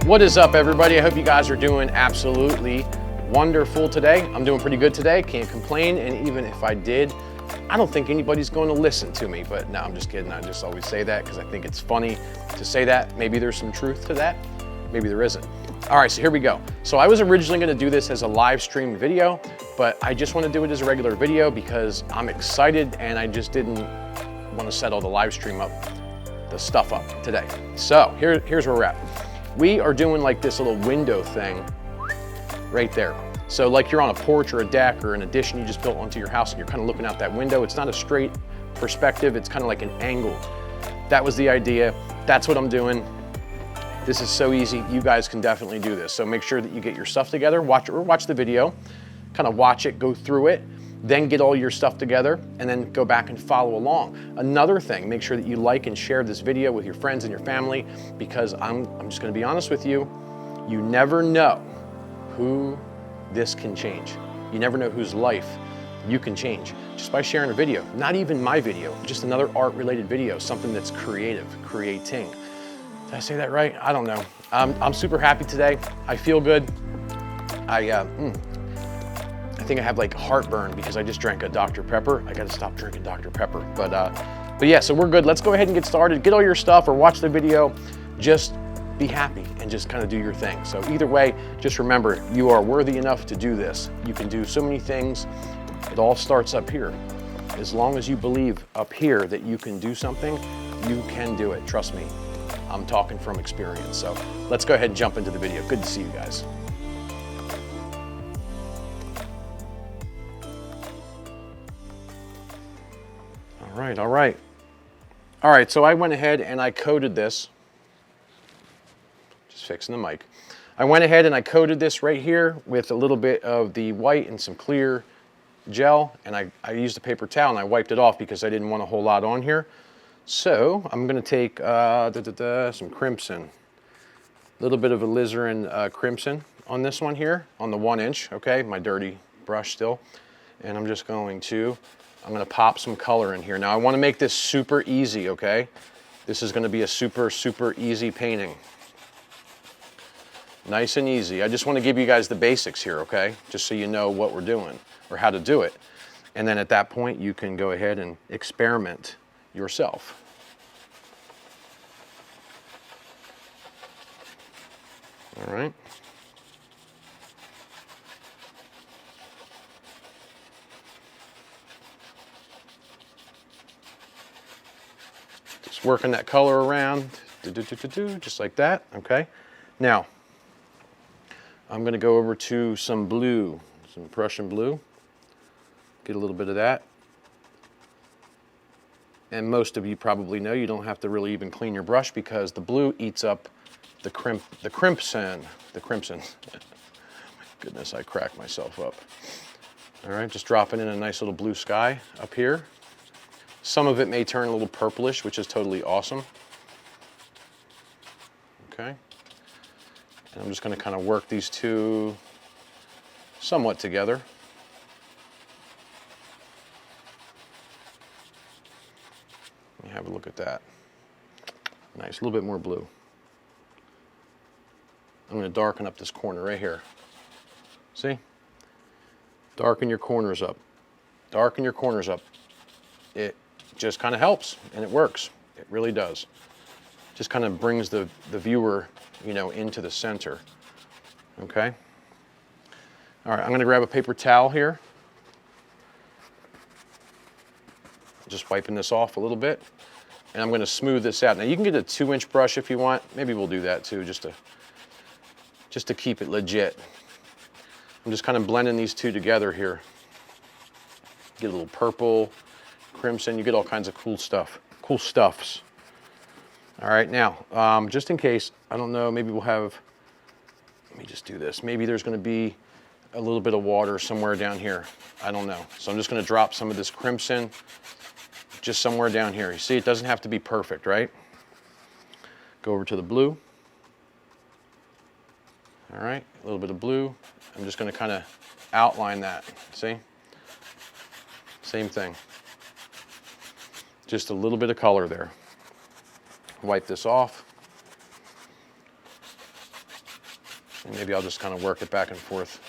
What is up, everybody? I hope you guys are doing absolutely wonderful today. I'm doing pretty good today, can't complain, and even if I did, I don't think anybody's going to listen to me, but no, I'm just kidding. I just always say that because I think it's funny to say that. Maybe there's some truth to that, maybe there isn't. All right, so here we go. So I was originally going to do this as a live stream video, but I just want to do it as a regular video because I'm excited and I just didn't want to set all the live stream up, the stuff up today. So here's where we're at. We are doing like this little window thing right there. So like you're on a porch or a deck or an addition you just built onto your house and you're kind of looking out that window. It's not a straight perspective, it's kind of like an angle. That was the idea. That's what I'm doing. This is so easy. You guys can definitely do this. So make sure that you get your stuff together, watch the video, kind of watch it, go through it, then get all your stuff together and then go back and follow along. Another thing, make sure that you like and share this video with your friends and your family because I'm just gonna be honest with you, you never know who this can change. You never know whose life you can change just by sharing a video. Not even my video, just another art-related video, something that's creative, creating. Did I say that right? I don't know. I'm super happy today. I feel good. I think I have like heartburn because I just drank a Dr. Pepper. I gotta stop drinking Dr. Pepper. But yeah, so we're good. Let's go ahead and get started. Get all your stuff or watch the video. Just be happy and just kind of do your thing. So either way, just remember, you are worthy enough to do this. You can do so many things. It all starts up here. As long as you believe up here that you can do something, you can do it. Trust me, I'm talking from experience. So let's go ahead and jump into the video. Good to see you guys. All right, so I went ahead and I coated this. Just fixing the mic. I went ahead and I coated this right here with a little bit of the white and some clear gel, and I used a paper towel and I wiped it off because I didn't want a whole lot on here. So I'm gonna take some crimson, a little bit of alizarin crimson on this one here, on the 1 inch, okay? My dirty brush still. And I'm just going to, I'm gonna pop some color in here. Now I wanna make this super easy, okay? This is gonna be a super, super easy painting. Nice and easy. I just wanna give you guys the basics here, okay? Just so you know what we're doing or how to do it. And then at that point, you can go ahead and experiment yourself. All right. Just working that color around, just like that, okay? Now, I'm gonna go over to some blue, some Prussian blue. Get a little bit of that. And most of you probably know you don't have to really even clean your brush because the blue eats up the crimson. Goodness, I cracked myself up. All right, just dropping in a nice little blue sky up here. Some of it may turn a little purplish, which is totally awesome. Okay. And I'm just gonna kind of work these two somewhat together. Let me have a look at that. Nice, a little bit more blue. I'm gonna darken up this corner right here. See? Darken your corners up. Darken your corners up. It just kind of helps and it works. It really does. Just kind of brings the viewer, you know, into the center. Okay? All right, I'm gonna grab a paper towel here. Just wiping this off a little bit. And I'm gonna smooth this out. Now you can get a 2-inch brush if you want. Maybe we'll do that too, just to keep it legit. I'm just kind of blending these two together here. Get a little purple, crimson, you get all kinds of cool stuff, cool stuffs. All right, now, just in case, I don't know, maybe we'll have, let me just do this. Maybe there's gonna be a little bit of water somewhere down here. I don't know. So I'm just gonna drop some of this crimson just somewhere down here. You see, it doesn't have to be perfect, right? Go over to the blue. All right, a little bit of blue. I'm just gonna kind of outline that, see? Same thing. Just a little bit of color there. Wipe this off. And maybe I'll just kind of work it back and forth.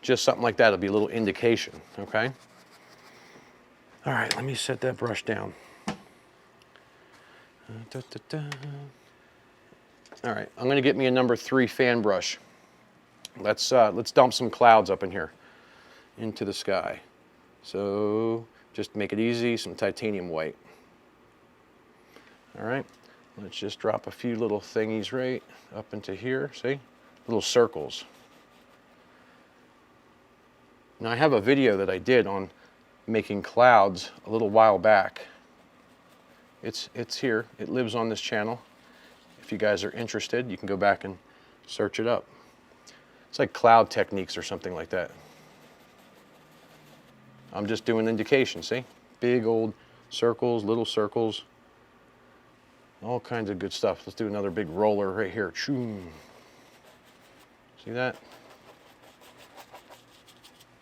Just something like that will be a little indication, okay? All right, let me set that brush down. All right, I'm gonna get me a number 3 fan brush. Let's dump some clouds up in here into the sky. So just make it easy, some titanium white. All right, let's just drop a few little thingies right up into here, see? Little circles. Now I have a video that I did on making clouds a little while back. It's here, it lives on this channel. If you guys are interested, you can go back and search it up. It's like cloud techniques or something like that. I'm just doing indication, see? Big old circles, little circles, all kinds of good stuff. Let's do another big roller right here. See that?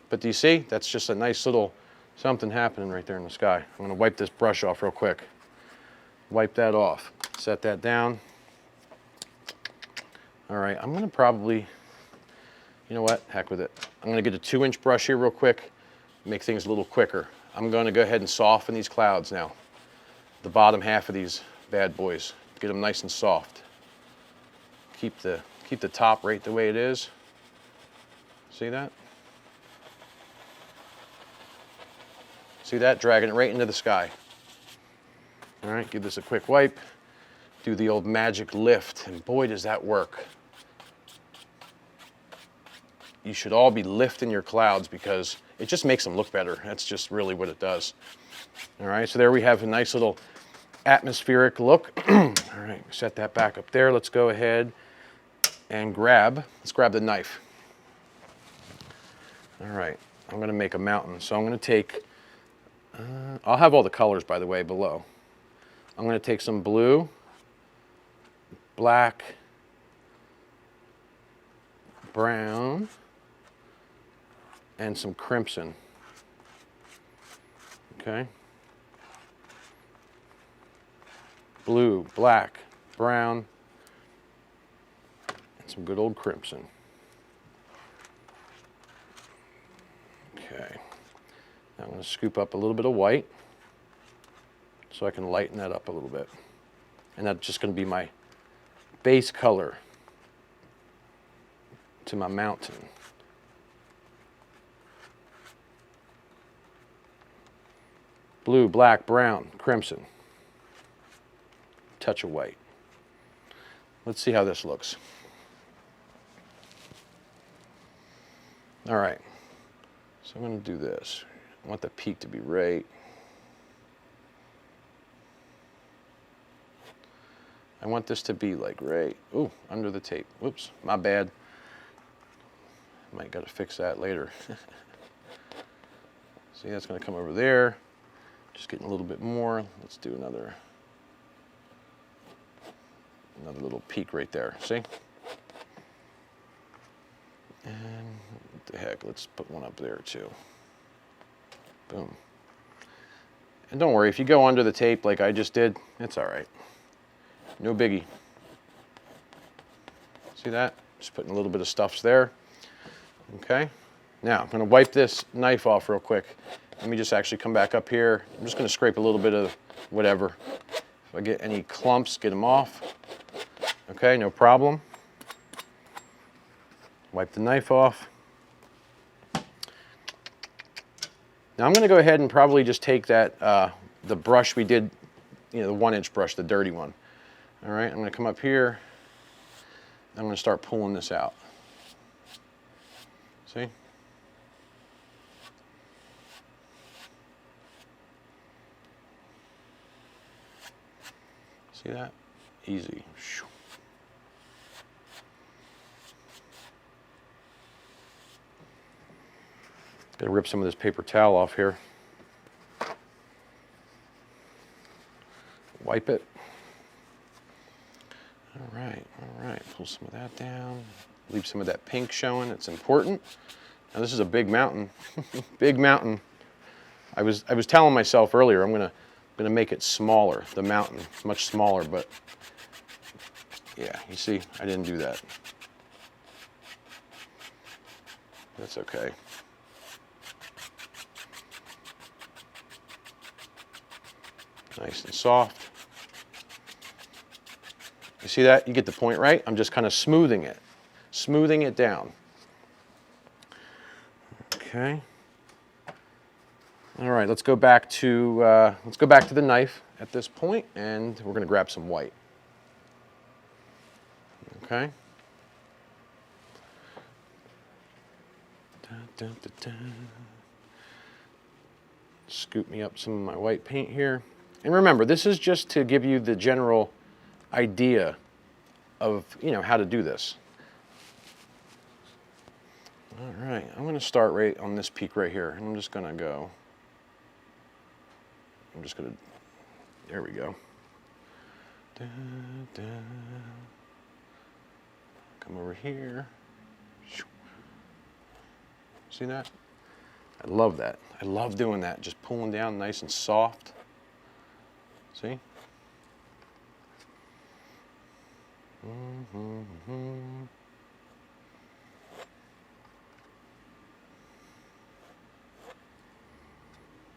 But do you see? That's just a nice little something happening right there in the sky. I'm going to wipe this brush off real quick. Wipe that off. Set that down. All right, I'm going to probably, you know what? Heck with it. I'm going to get a 2-inch brush here real quick, make things a little quicker. I'm going to go ahead and soften these clouds now. The bottom half of these bad boys. Get them nice and soft. Keep the top right the way it is. See that? See that? Dragging it right into the sky. All right, give this a quick wipe. Do the old magic lift, and boy, does that work. You should all be lifting your clouds because it just makes them look better. That's just really what it does. All right, so there we have a nice little atmospheric look. All right, set that back up there. Let's go ahead and let's grab the knife. All right, I'm gonna make a mountain. So I'm gonna take, I'll have all the colors, by the way, below. I'm gonna take some blue, black, brown, and some crimson. Okay. Blue, black, brown, and some good old crimson. Okay. Now I'm going to scoop up a little bit of white so I can lighten that up a little bit. And that's just going to be my base color to my mountain. Blue, black, brown, crimson. Touch of white. Let's see how this looks. All right, so I'm going to do this. I want the peak to be right. I want this to be like right, ooh, under the tape. Whoops, my bad. Might got to fix that later. See, that's going to come over there. Just getting a little bit more. Let's do another little peak right there. See? And what the heck, let's put one up there too. Boom. And don't worry, if you go under the tape like I just did, it's all right. No biggie. See that? Just putting a little bit of stuffs there. Okay. Now, I'm going to wipe this knife off real quick. Let me just actually come back up here. I'm just going to scrape a little bit of whatever. If I get any clumps, get them off. Okay, no problem. Wipe the knife off. Now I'm going to go ahead and probably just take that, the brush we did, you know, the 1-inch brush, the dirty one. All right, I'm going to come up here. I'm going to start pulling this out. See? See that? Easy. Gotta rip some of this paper towel off here. Wipe it. All right, pull some of that down. Leave some of that pink showing, it's important. Now this is a big mountain, big mountain. I was telling myself earlier I'm gonna make it smaller, the mountain, much smaller, but yeah, you see, I didn't do that. That's okay. Nice and soft. You see that? You get the point, right? I'm just kind of smoothing it down. Okay. All right, let's go back to the knife at this point, and we're going to grab some white. Okay. Dun, dun, dun, dun. Scoop me up some of my white paint here. And remember, this is just to give you the general idea of, you know, how to do this. All right, I'm going to start right on this peak right here, and I'm just going to there we go. Da, da. Come over here. See that? I love that. I love doing that, just pulling down nice and soft. See?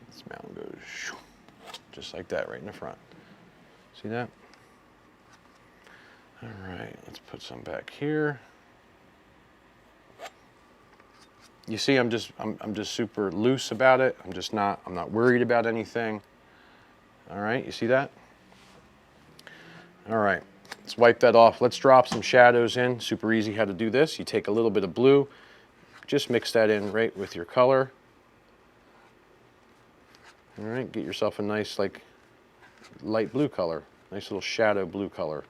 This mountain goes just like that right in the front. See that? All right, let's put some back here. You see, I'm just super loose about it. I'm not worried about anything. All right, you see that? All right, let's wipe that off. Let's drop some shadows in. Super easy how to do this. You take a little bit of blue, just mix that in right with your color. All right, get yourself a nice like light blue color, nice little shadow blue color.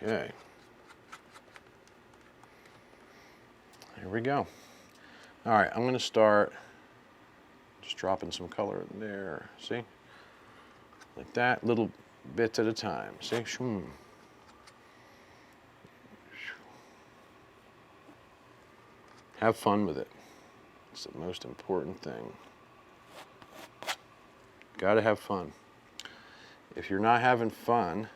Okay. Here we go. All right, I'm going to start just dropping some color in there. See? Like that, little bits at a time. See? Have fun with it. It's the most important thing. Got to have fun. If you're not having fun,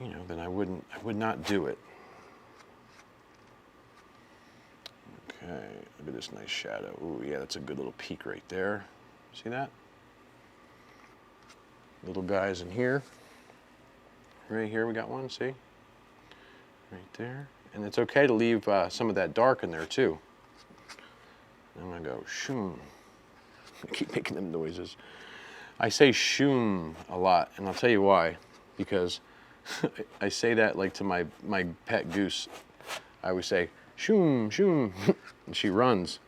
you know, then I would not do it. Okay, look at this nice shadow. Ooh, yeah, that's a good little peak right there. See that? Little guys in here. Right here we got one, see? Right there. And it's okay to leave some of that dark in there too. I'm gonna go shoom. I keep making them noises. I say shoom a lot, and I'll tell you why. Because I say that like to my pet goose. I always say, shoom, shoom, and she runs.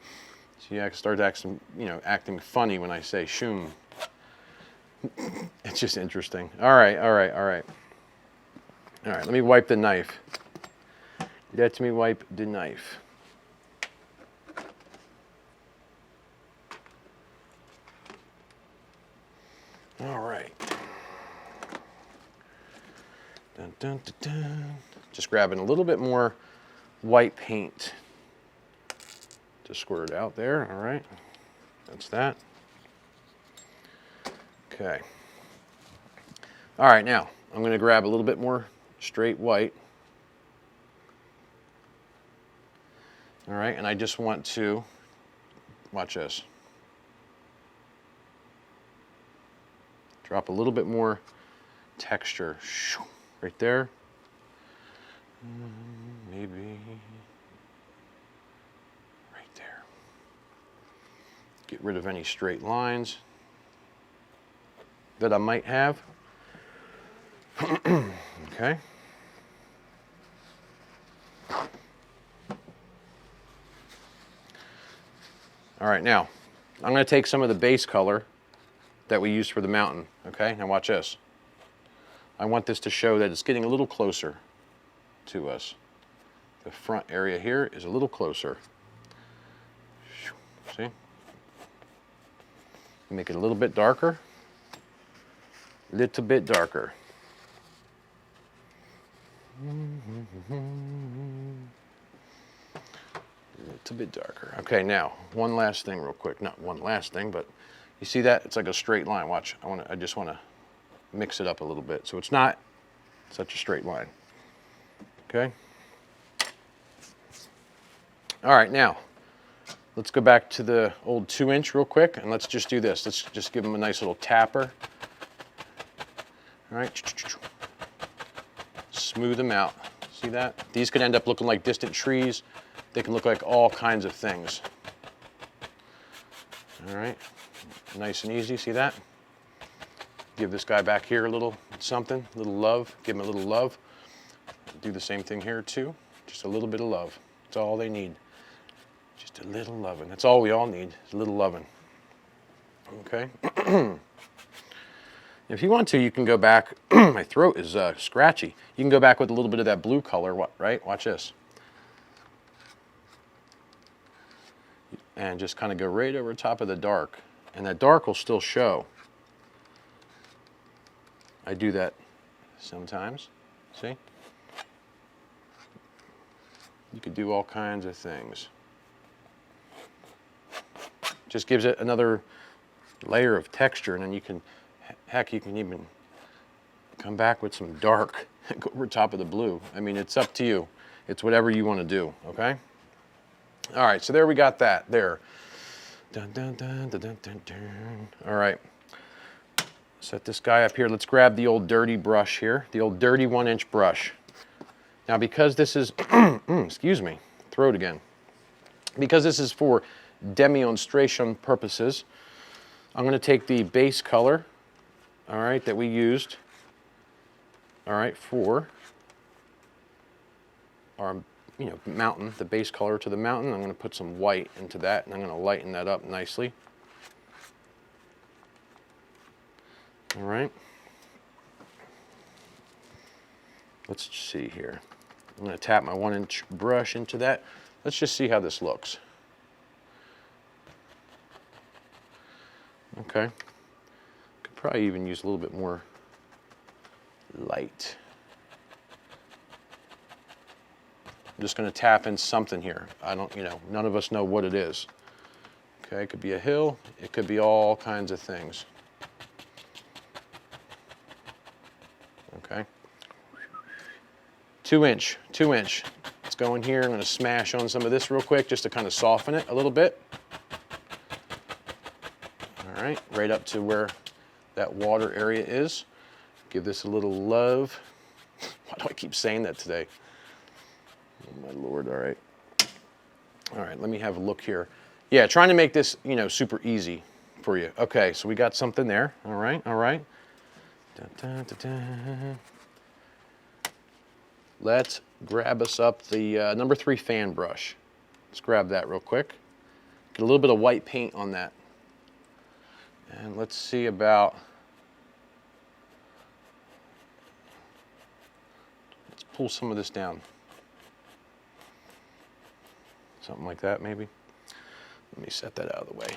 She starts acting funny when I say shoom. It's just interesting. All right, let me wipe the knife. Let me wipe the knife. All right. Dun, dun, dun, dun. Just grabbing a little bit more white paint to squirt it out there. All right, that's that. Okay. All right, now I'm going to grab a little bit more straight white. All right, and I just want to, watch this, drop a little bit more texture right there. Maybe right there. Get rid of any straight lines that I might have. Okay. All right, now I'm going to take some of the base color that we used for the mountain. Okay, now watch this. I want this to show that it's getting a little closer to us. The front area here is a little closer. See? Make it a little bit darker. Little bit darker. It's a bit darker. Okay, now one last thing real quick. Not one last thing, but you see that? It's like a straight line. Watch. I just want to mix it up a little bit so it's not such a straight line. Okay. All right, now let's go back to the old 2-inch real quick, and let's just do this. Let's just give them a nice little tapper. All right. Smooth them out. See that? These could end up looking like distant trees. They can look like all kinds of things. All right. Nice and easy. See that? Give this guy back here a little something, a little love. Give him a little love. Do the same thing here too. Just a little bit of love. That's all they need. Just a little loving. That's all we all need, is a little loving. Okay? If you want to, you can go back. My throat is scratchy. You can go back with a little bit of that blue color, right? Watch this. And just kind of go right over top of the dark. And that dark will still show. I do that sometimes. See? You could do all kinds of things. Just gives it another layer of texture, and then you can, heck, you can even come back with some dark and go over top of the blue. I mean, it's up to you. It's whatever you want to do, okay? All right, so there we got that there. Dun, dun, dun, dun, dun, dun, dun. All right, set this guy up here. Let's grab the old dirty brush here, the old dirty 1-inch brush. Now, because this is, excuse me, throat again. Because this is for demonstration purposes, I'm going to take the base color, all right, that we used, all right, for our, mountain, the base color to the mountain. I'm going to put some white into that, and I'm going to lighten that up nicely. All right. Let's see here. I'm going to tap my 1-inch brush into that. Let's just see how this looks. Okay. Could probably even use a little bit more light. I'm just going to tap in something here. I don't, none of us know what it is. Okay, it could be a hill. It could be all kinds of things. Okay. 2-inch. Let's go in here. I'm going to smash on some of this real quick just to kind of soften it a little bit. All right, right up to where that water area is. Give this a little love. Why do I keep saying that today? Oh my Lord, all right. All right, let me have a look here. Yeah, trying to make this, super easy for you. Okay, so we got something there. All right. Dun, dun, dun, dun. Let's grab us up the number 3 fan brush. Let's grab that real quick. Get a little bit of white paint on that. And let's see about, let's pull some of this down. Something like that, maybe. Let me set that out of the way.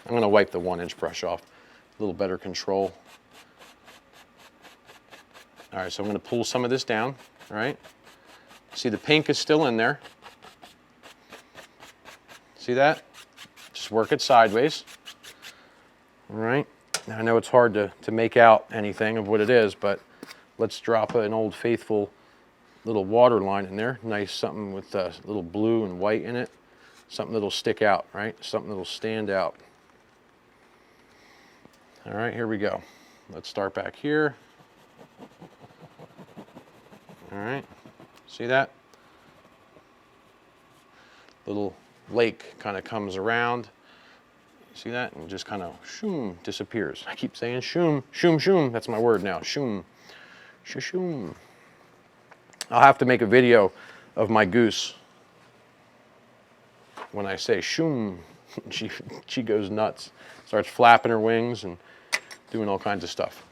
I'm going to wipe the 1-inch brush off. A little better control. All right, so I'm going to pull some of this down, all right? See, the pink is still in there. See that? Just work it sideways. All right. Now, I know it's hard to make out anything of what it is, but let's drop an old faithful little water line in there. Nice something with a little blue and white in it. Something that'll stick out, right? Something that'll stand out. All right, here we go. Let's start back here. All right. See that? Little lake kind of comes around. See that? And just kind of shoom, disappears. I keep saying shoom, shoom, shoom. That's my word now, shoom, shoom. I'll have to make a video of my goose. When I say shoom, she goes nuts. Starts flapping her wings and doing all kinds of stuff.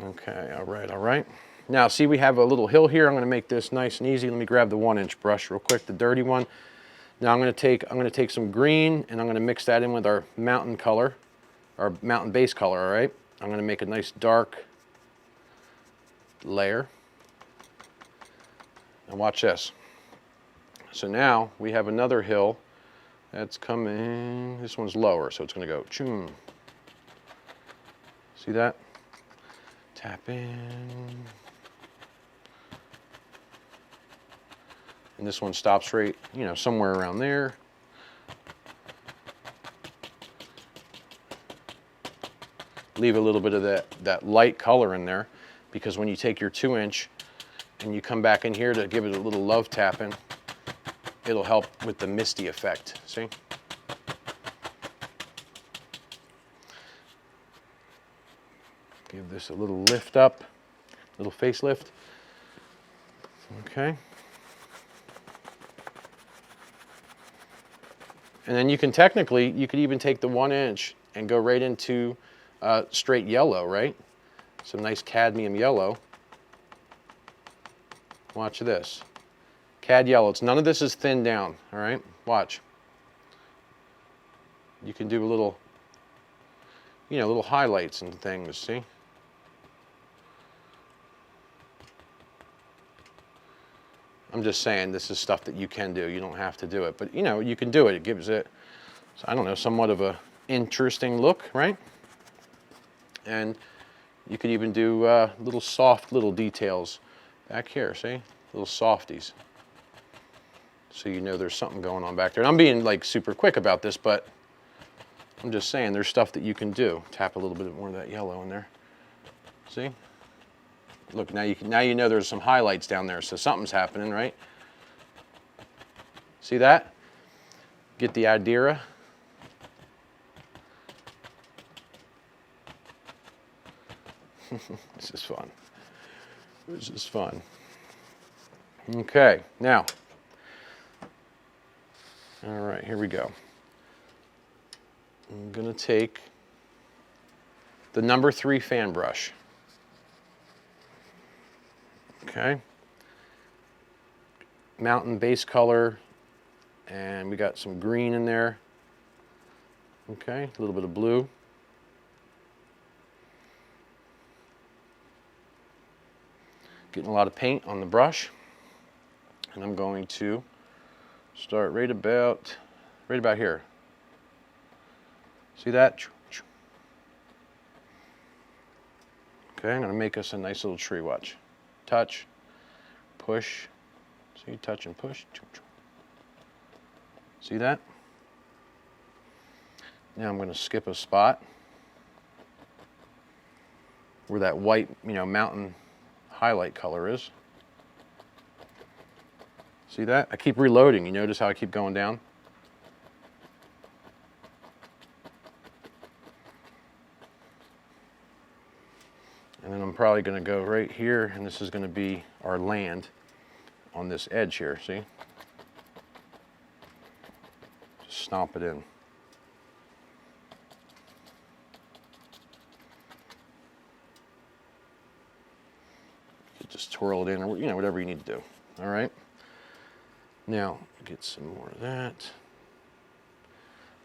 Okay, all right. Now, see, we have a little hill here. I'm going to make this nice and easy. Let me grab the 1-inch brush real quick, the dirty one. Now I'm going to take some green and I'm going to mix that in with our mountain color, our mountain base color, all right? I'm going to make a nice dark layer. And watch this. So now we have another hill that's coming. This one's lower, so it's going to go choom. See that? Tap in. And this one stops right, you know, somewhere around there. Leave a little bit of that light color in there, because when you take your 2-inch and you come back in here to give it a little love tapping, it'll help with the misty effect, see? Give this a little lift up, little facelift. Okay. And then you can technically, you could even take the 1-inch and go right into straight yellow, right? Some nice cadmium yellow. Watch this. Cad yellow. None of this is thinned down, all right? Watch. You can do a little, you know, little highlights and things, see? I'm just saying this is stuff that you can do. You don't have to do it, but you know, you can do it. It gives it, I don't know, somewhat of a interesting look, right? And you could even do little soft little details back here, see? Little softies. So you know there's something going on back there. And I'm being like super quick about this, but I'm just saying there's stuff that you can do. Tap a little bit more of that yellow in there. See? Look, now you know there's some highlights down there, so something's happening, right? See that? Get the idea? This is fun. This is fun. Okay, now, all right, here we go. I'm gonna take the number 3 fan brush. Okay. Mountain base color, and we got some green in there. Okay, a little bit of blue. Getting a lot of paint on the brush, and I'm going to start right about here. See that? Okay, I'm going to make us a nice little tree. Watch. Touch, push. See, touch and push. See that? Now I'm going to skip a spot where that white, you know, mountain highlight color is. See that? I keep reloading. You notice how I keep going down? And then I'm probably going to go right here, and this is going to be our land on this edge here, see? Just stomp it in. You just twirl it in, or you know, whatever you need to do. All right? Now, get some more of that.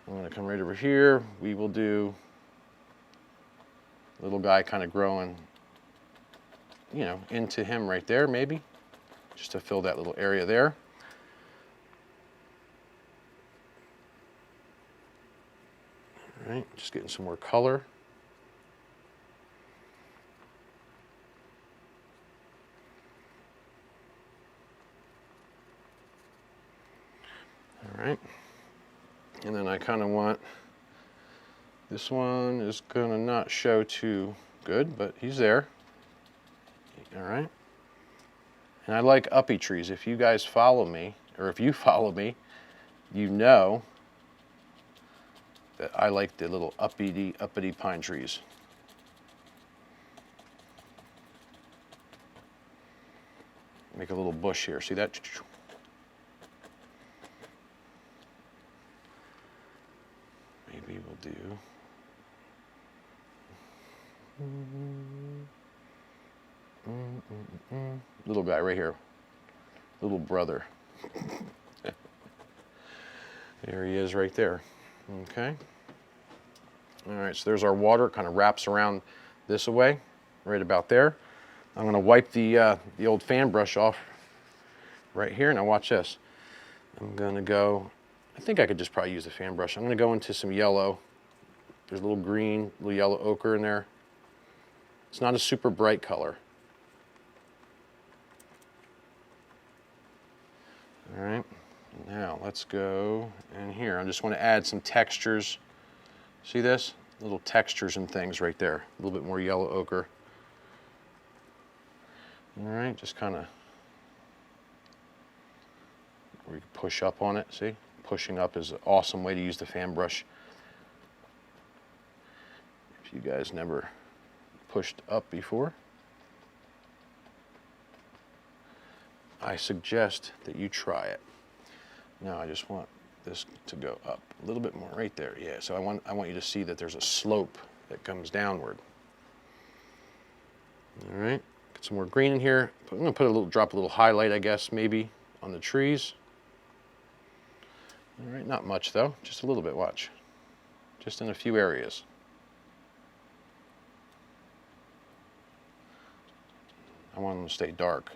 I'm going to come right over here. We will do little guy kind of growing, you know, into him right there, maybe, just to fill that little area there. All right, just getting some more color. All right, and then I kind of want, this one is going to not show too good, but he's there. All right. And I like uppy trees. If you guys follow me, or if you follow me, you know that I like the little uppity pine trees. Make a little bush here. See that? Maybe we'll do. Little guy right here. Little brother. There he is right there. Okay. All right, so there's our water. It kind of wraps around this away, right about there. I'm gonna wipe the old fan brush off right here. Now watch this. I'm gonna go, I think I could just probably use the fan brush. I'm gonna go into some yellow. There's a little green, little yellow ochre in there. It's not a super bright color. All right, now let's go in here. I just want to add some textures. See this? Little textures and things right there. A little bit more yellow ochre. All right, just kind of, we can push up on it, see? Pushing up is an awesome way to use the fan brush. If you guys never pushed up before, I suggest that you try it. Now I just want this to go up a little bit more right there. Yeah, so I want you to see that there's a slope that comes downward. All right, get some more green in here. I'm gonna put a little, drop a little highlight, I guess, maybe on the trees. All right, not much though, just a little bit, watch. Just in a few areas. I want them to stay dark.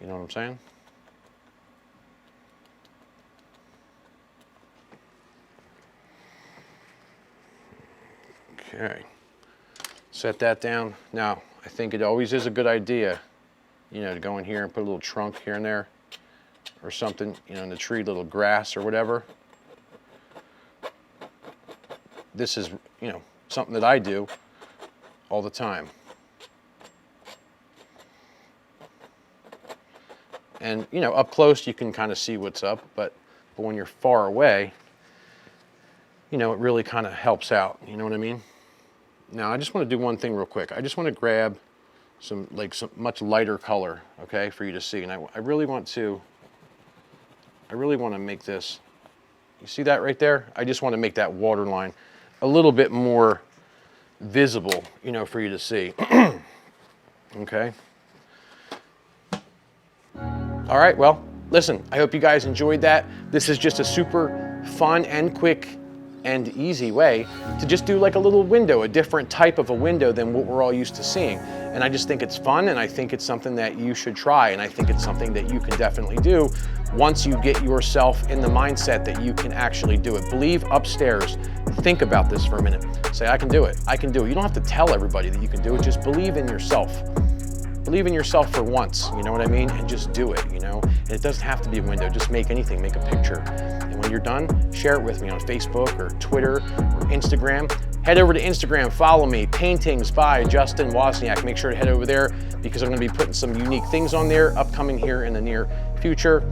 You know what I'm saying? Okay, set that down. Now, I think it always is a good idea, you know, to go in here and put a little trunk here and there or something, you know, in the tree, little grass or whatever. This is, you know, something that I do all the time. And, you know, up close you can kind of see what's up, but when you're far away, you know, it really kind of helps out, you know what I mean? Now, I just want to do one thing real quick. I just want to grab some much lighter color, okay, for you to see. And I really want to make this, you see that right there? I just want to make that water line a little bit more visible, you know, for you to see. Okay. All right, well, listen, I hope you guys enjoyed that. This is just a super fun and quick and easy way to just do like a little window, a different type of a window than what we're all used to seeing. And I just think it's fun, and I think it's something that you should try, and I think it's something that you can definitely do once you get yourself in the mindset that you can actually do it. Believe upstairs. Think about this for a minute. Say, I can do it. I can do it. You don't have to tell everybody that you can do it. Just believe in yourself. Believe in yourself for once, you know what I mean? And just do it, you know? And it doesn't have to be a window, just make anything, make a picture. And when you're done, share it with me on Facebook or Twitter or Instagram. Head over to Instagram, follow me, Paintings by Justin Wozniak. Make sure to head over there because I'm gonna be putting some unique things on there upcoming here in the near future.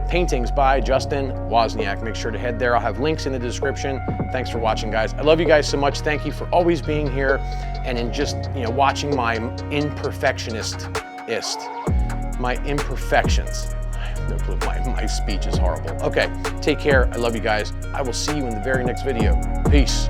Paintings by Justin Wozniak. Make sure to head there. I'll have links in the description. Thanks for watching, guys. I love you guys so much. Thank you for always being here and in just, you know, watching my imperfections. I have no clue. My speech is horrible. Okay, take care. I love you guys. I will see you in the very next video. Peace.